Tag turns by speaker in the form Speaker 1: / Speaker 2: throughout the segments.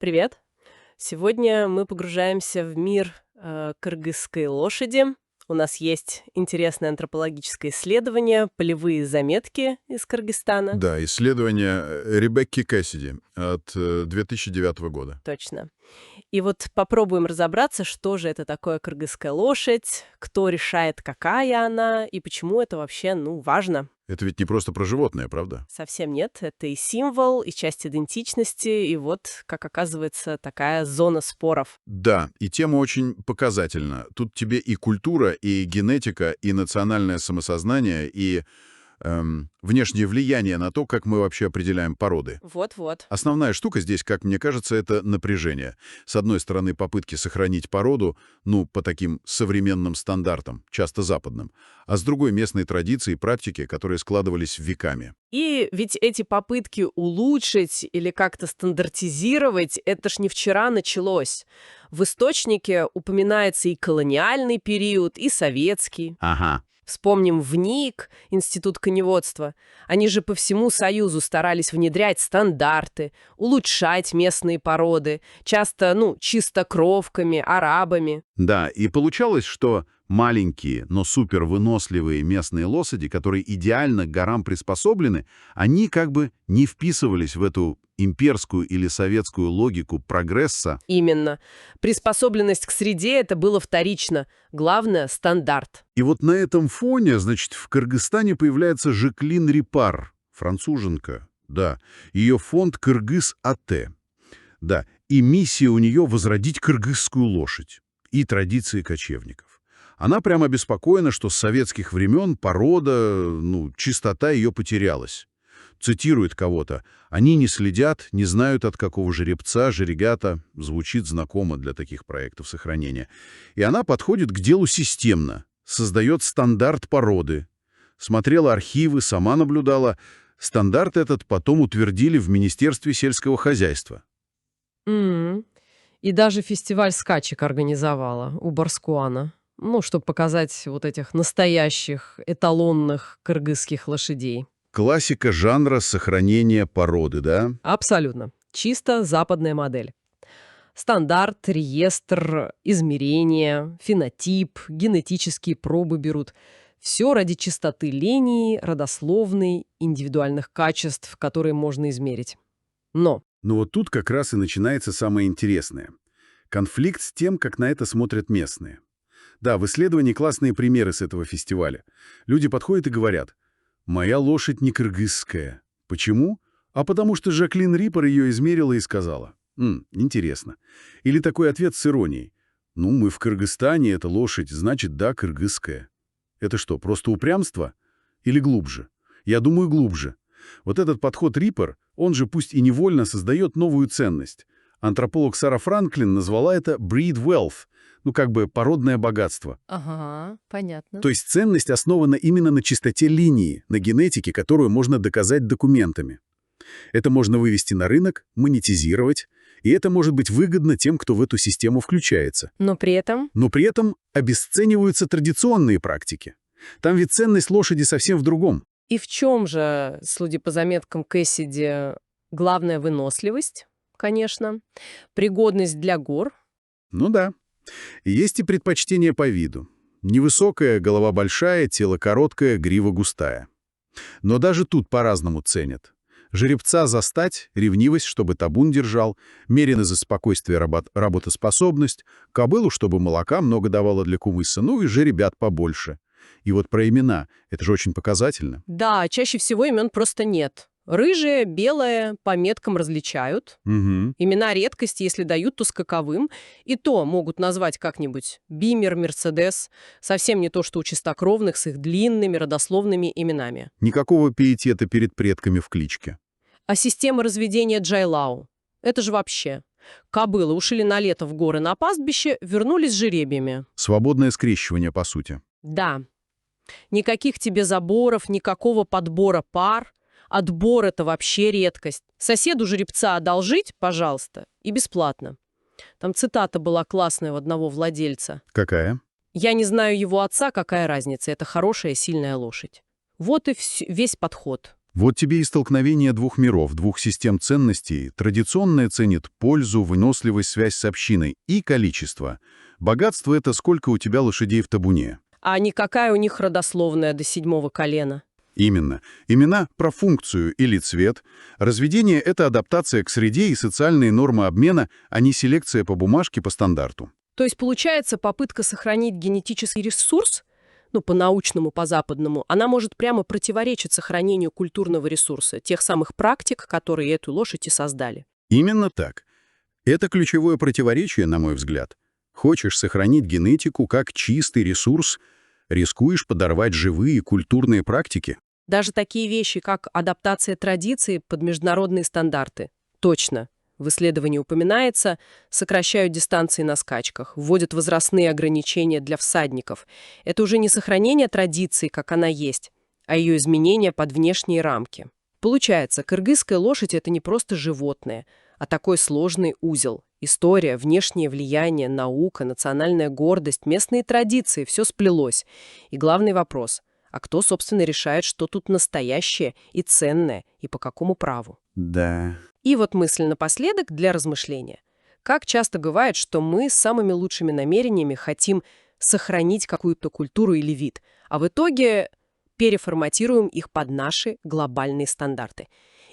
Speaker 1: Привет! Сегодня мы погружаемся в мир кыргызской лошади. У нас есть интересное антропологическое исследование, полевые заметки из Кыргызстана.
Speaker 2: Да, исследование Ребекки Кэссиди от 2009 года.
Speaker 1: Точно. И вот попробуем разобраться, что же это такое кыргызская лошадь, кто решает, какая она, и почему это вообще, важно.
Speaker 2: Это ведь не просто про животное, правда?
Speaker 1: Совсем нет. Это и символ, и часть идентичности, и вот, как оказывается, такая зона споров.
Speaker 2: Да, и тема очень показательна. Тут тебе и культура, и генетика, и национальное самосознание, и внешнее влияние на то, как мы вообще определяем породы.
Speaker 1: Вот-вот.
Speaker 2: Основная штука здесь, как мне кажется, это напряжение. С одной стороны, попытки сохранить породу, по таким современным стандартам, часто западным, а с другой — местные традиции и практики, которые складывались веками.
Speaker 1: И ведь эти попытки улучшить или как-то стандартизировать, это ж не вчера началось. В источнике упоминается и колониальный период, и советский.
Speaker 2: Ага.
Speaker 1: Вспомним ВНИК, Институт коневодства. Они же по всему Союзу старались внедрять стандарты, улучшать местные породы, часто, чистокровками, арабами.
Speaker 2: Да, и получалось, что маленькие, но супервыносливые местные лошади, которые идеально к горам приспособлены, они как бы не вписывались в эту имперскую или советскую логику прогресса.
Speaker 1: Именно. Приспособленность к среде — это было вторично. Главное — стандарт.
Speaker 2: И вот на этом фоне, значит, в Кыргызстане появляется Жаклин Рипар, француженка, да, ее фонд «Кыргыз-АТ». Да, и миссия у нее — возродить кыргызскую лошадь и традиции кочевников. Она прямо обеспокоена, что с советских времен порода, чистота ее потерялась. Цитирует кого-то: «Они не следят, не знают, от какого жеребца, жеребята». Звучит знакомо для таких проектов сохранения. И она подходит к делу системно, создает стандарт породы. Смотрела архивы, сама наблюдала. Стандарт этот потом утвердили в Министерстве сельского хозяйства.
Speaker 1: М. И даже фестиваль скачек организовала у Барскуана. Чтобы показать вот этих настоящих эталонных кыргызских лошадей.
Speaker 2: Классика жанра сохранения породы, да?
Speaker 1: Абсолютно. Чисто западная модель. Стандарт, реестр, измерения, фенотип, генетические пробы берут. Все ради чистоты линии, родословной, индивидуальных качеств, которые можно измерить. Но
Speaker 2: Но вот тут как раз и начинается самое интересное. Конфликт с тем, как на это смотрят местные. Да, в исследовании классные примеры с этого фестиваля. Люди подходят и говорят: «Моя лошадь не кыргызская». Почему? А потому что Жаклин Риппер ее измерила и сказала. Интересно. Или такой ответ с иронией: мы в Кыргызстане, эта лошадь, значит, да, кыргызская. Это что, просто упрямство? Или глубже? Я думаю, глубже. Вот этот подход Риппер, он же пусть и невольно создает новую ценность. Антрополог Сара Франклин назвала это breed wealth, как бы породное богатство.
Speaker 1: Ага, понятно.
Speaker 2: То есть ценность основана именно на чистоте линии, на генетике, которую можно доказать документами. Это можно вывести на рынок, монетизировать, и это может быть выгодно тем, кто в эту систему включается.
Speaker 1: Но при этом...
Speaker 2: Но при этом обесцениваются традиционные практики. Там ведь ценность лошади совсем в другом.
Speaker 1: И в чем же, судя по заметкам Кэссиди, главная выносливость, конечно, пригодность для гор?
Speaker 2: Ну да. Есть и предпочтение по виду. Невысокая, голова большая, тело короткое, грива густая. Но даже тут по-разному ценят. Жеребца за стать, ревнивость, чтобы табун держал, мерено за спокойствие, работоспособность, кобылу, чтобы молока много давала для кумыса, и жеребят побольше. И вот про имена. Это же очень показательно.
Speaker 1: Да, чаще всего имен просто нет. Рыжие, белые, по меткам различают.
Speaker 2: Угу.
Speaker 1: Имена редкости, если дают, то скаковым. И то могут назвать как-нибудь Бимер, Мерседес. Совсем не то, что у чистокровных с их длинными родословными именами.
Speaker 2: Никакого пиетета перед предками в кличке.
Speaker 1: А система разведения Джайлау? Это же вообще. Кобылы ушли на лето в горы на пастбище, вернулись с жеребьями.
Speaker 2: Свободное скрещивание, по сути.
Speaker 1: Да. Никаких тебе заборов, никакого подбора пар. Отбор — это вообще редкость. Соседу жеребца одолжить, пожалуйста, и бесплатно. Там цитата была классная у одного владельца.
Speaker 2: Какая?
Speaker 1: «Я не знаю его отца, какая разница, это хорошая, сильная лошадь». Вот и весь подход.
Speaker 2: Вот тебе и столкновение двух миров, двух систем ценностей. Традиционное ценит пользу, выносливость, связь с общиной и количество. Богатство — это сколько у тебя лошадей в табуне.
Speaker 1: А никакая у них родословная до 7-го колена.
Speaker 2: Именно. Имена про функцию или цвет. Разведение — это адаптация к среде и социальные нормы обмена, а не селекция по бумажке по стандарту.
Speaker 1: То есть, получается, попытка сохранить генетический ресурс, ну, по-научному, по-западному, она может прямо противоречить сохранению культурного ресурса, тех самых практик, которые эту лошадь и создали.
Speaker 2: Именно так. Это ключевое противоречие, на мой взгляд. Хочешь сохранить генетику как чистый ресурс, рискуешь подорвать живые культурные практики.
Speaker 1: Даже такие вещи, как адаптация традиций под международные стандарты. Точно. В исследовании упоминается, сокращают дистанции на скачках, вводят возрастные ограничения для всадников. Это уже не сохранение традиции, как она есть, а ее изменение под внешние рамки. Получается, кыргызская лошадь — это не просто животное, а такой сложный узел. История, внешнее влияние, наука, национальная гордость, местные традиции — все сплелось. И главный вопрос — а кто, собственно, решает, что тут настоящее и ценное, и по какому праву?
Speaker 2: Да.
Speaker 1: И вот мысль напоследок для размышления. Как часто бывает, что мы с самыми лучшими намерениями хотим сохранить какую-то культуру или вид, а в итоге переформатируем их под наши глобальные стандарты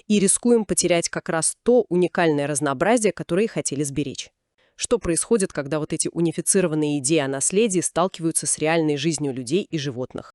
Speaker 1: и рискуем потерять как раз то уникальное разнообразие, которое и хотели сберечь. Что происходит, когда вот эти унифицированные идеи о наследии сталкиваются с реальной жизнью людей и животных?